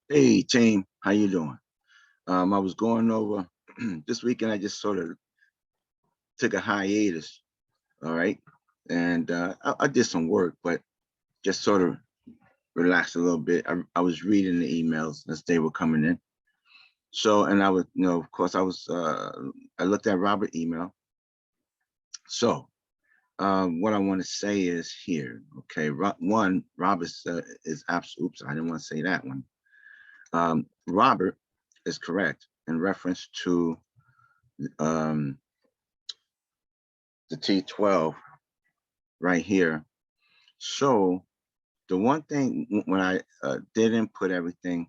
Hey team, how you doing? I was going over this weekend. I just sort of took a hiatus, all right, and I did some work, but just sort of relaxed a little bit. I was reading the emails as they were coming in. So, and I was, of course, I looked at Robert's email. So, what I want to say is here, okay. One, Robert is absolute. Oops, I didn't want to say that one. Robert is correct in reference to um, the T12 right here. So the one thing when I didn't put everything,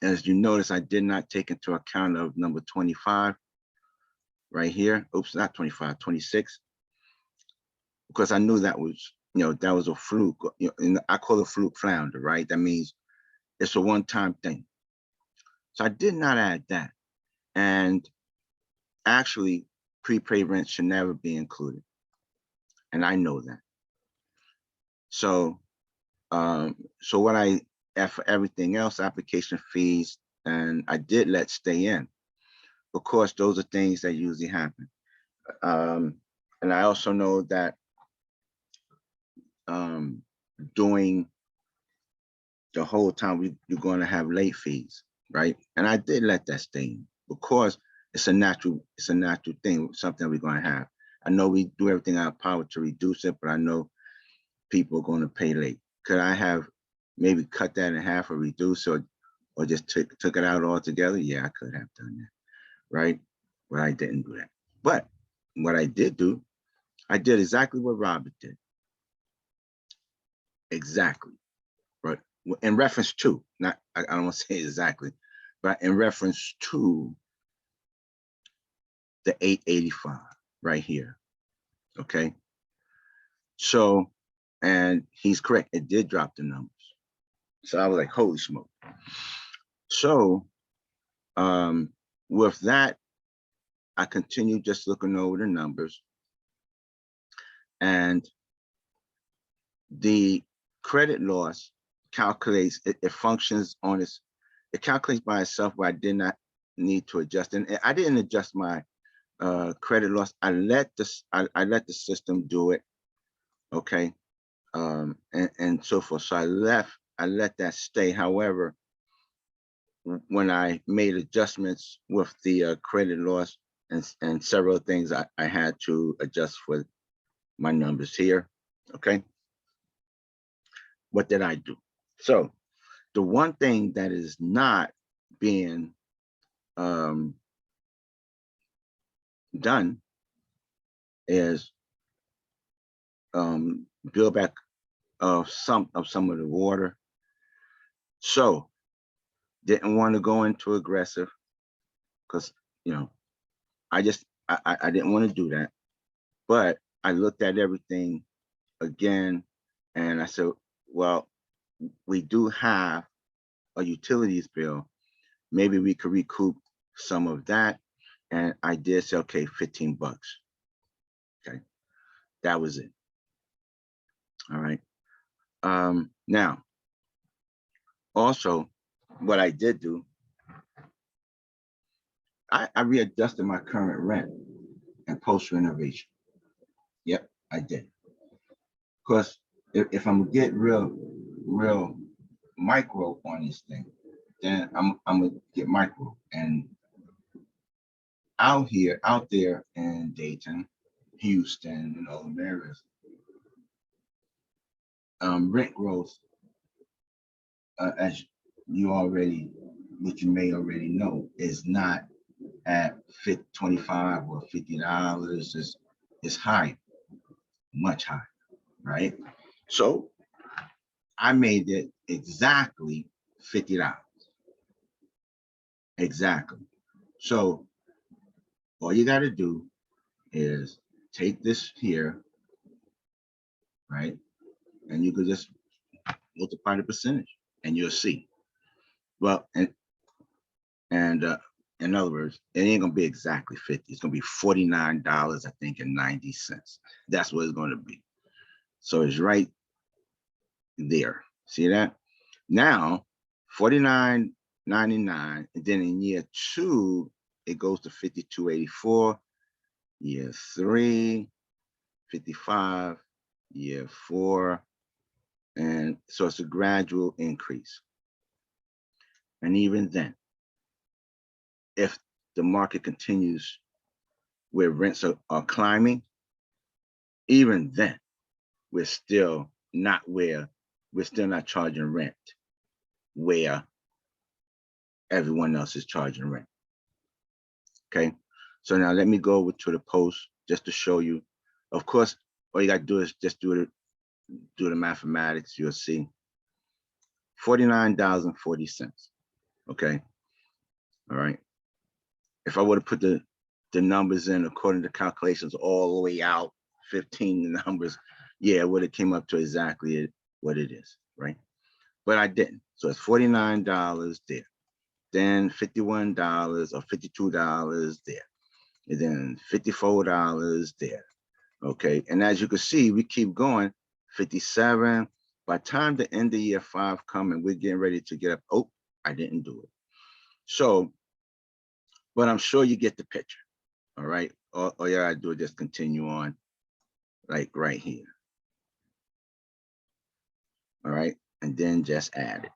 as you notice, I did not take into account of number 25 right here. Oops, not 25, 26, because I knew that was, that was a fluke. And I call it fluke flounder, right? That means it's a one-time thing. So I did not add that. And actually, prepaid rent should never be included. And I know that. So so what for everything else, application fees, and I did let stay in. Of course, those are things that usually happen. Um, and I also know that um, during the whole time you're going to have late fees, right? And I did let that stay in because it's a natural thing, something we're going to have. I know we do everything in our power to reduce it, but I know people are going to pay late. Could I have maybe cut that in half or reduce or just took it out altogether? Yeah, I could have done that, right? But I didn't do that. But what I did do, I did exactly what Robert did. Exactly. But in reference to, not I don't want to say exactly, but in reference to the 885 right here. Okay. So, and he's correct. It did drop the numbers. So I was like, holy smoke. So um, with that, I continued just looking over the numbers, and the credit loss calculates, it functions on its, it calculates by itself where I did not need to adjust. And I didn't adjust my credit loss. I let the system do it. Okay. And so forth. So I let that stay. However, when I made adjustments with the credit loss and several things, I had to adjust for my numbers here. Okay. What did I do? So the one thing that is not being um, done is build back some of the water. So didn't want to go into aggressive because you know I didn't want to do that. But I looked at everything again and I said, well, we do have a utilities bill. Maybe we could recoup some of that. And I did say, okay, 15 bucks. Okay. That was it. All right. Now, also, what I did do, I readjusted my current rent and post renovation. Yep, I did. Because if I'm gonna get real micro on this thing, then I'm gonna get micro. And out there in Dayton, Houston, and all the areas, rent growth, as you already, what you may already know, is not at 25 or $50. Is high, much higher, right? So I made it exactly $50. Exactly. So all you got to do is take this here, right? And you could just multiply the percentage and you'll see. Well, and in other words, it ain't gonna be exactly 50. It's gonna be $49, I think, and 90 cents. That's what it's gonna be. So it's right there. See that? Now, $49.99, and then in year 2 it goes to $52.84. Year 3, $55. Year 4, and so it's a gradual increase. And even then, if the market continues where rents are climbing, even then, we're still not charging rent where everyone else is charging rent. Okay, so now let me go over to the post just to show you. Of course, all you got to do is just do the mathematics. You'll see $49.40. Okay, all right. If I were to put the numbers in according to calculations all the way out, 15 numbers, yeah, it would have came up to exactly what it is, right? But I didn't. So it's $49 there, then $51 or $52 there, and then $54 there. Okay, and as you can see, we keep going. 57. By the time the end of year 5 come and we're getting ready to get up, oh, I didn't do it. So, but I'm sure you get the picture. All right, all you gotta do is just continue on, like right here. All right, and then just add it.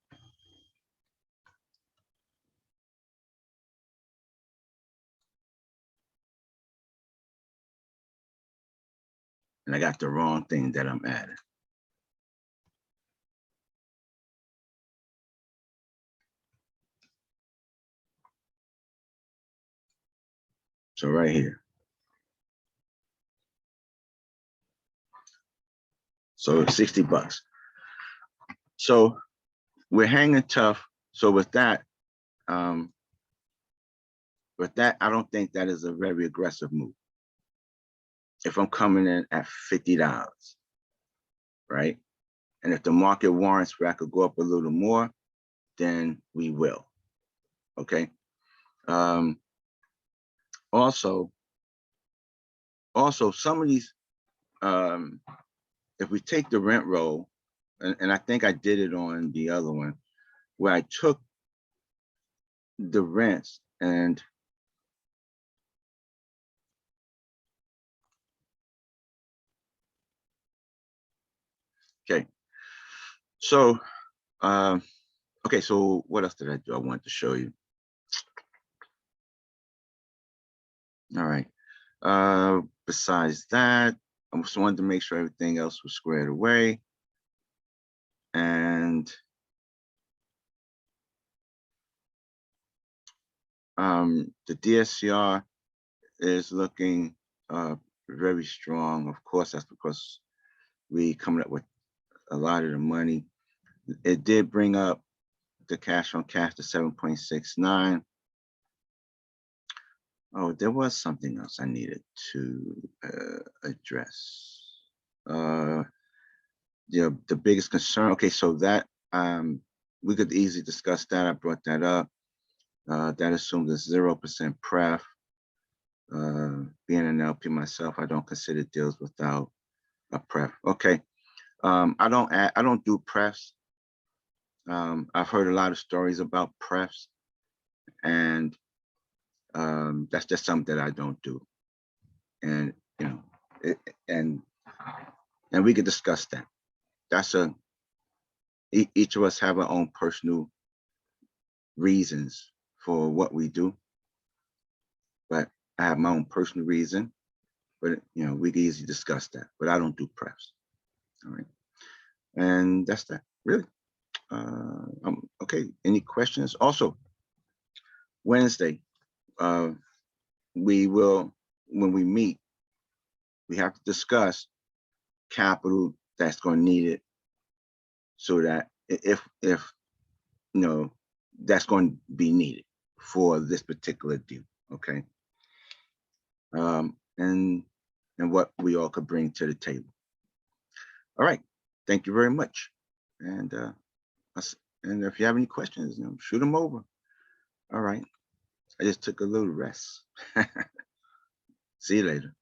And I got the wrong thing that I'm adding. So right here. So $60. So we're hanging tough. So with that, I don't think that is a very aggressive move. If I'm coming in at $50, right? And if the market warrants where I could go up a little more, then we will. Okay. Also, some of these, if we take the rent roll, and I think I did it on the other one, where I took the rents and okay. So, okay, so what else did I do? I wanted to show you. All right. Besides that, I just wanted to make sure everything else was squared away. And the DSCR is looking very strong. Of course, that's because we coming up with a lot of the money. It did bring up the cash on cash to 7.69. Oh, there was something else I needed to address. The biggest concern. Okay, so that we could easily discuss that. I brought that up. That assumes a 0% pref. Being an LP myself, I don't consider deals without a pref. Okay, I don't do prefs. I've heard a lot of stories about prefs, and that's just something that I don't do. And and we could discuss that. That's each of us have our own personal reasons for what we do, but I have my own personal reason. But we can easily discuss that. But I don't do prefs. All right, and that's that. Really. Okay. Any questions? Also, Wednesday, we will, when we meet, we have to discuss capital that's going to need it, so that if that's going to be needed for this particular deal. Okay. And what we all could bring to the table. All right. Thank you very much. And if you have any questions, shoot them over. All right. I just took a little rest. See you later.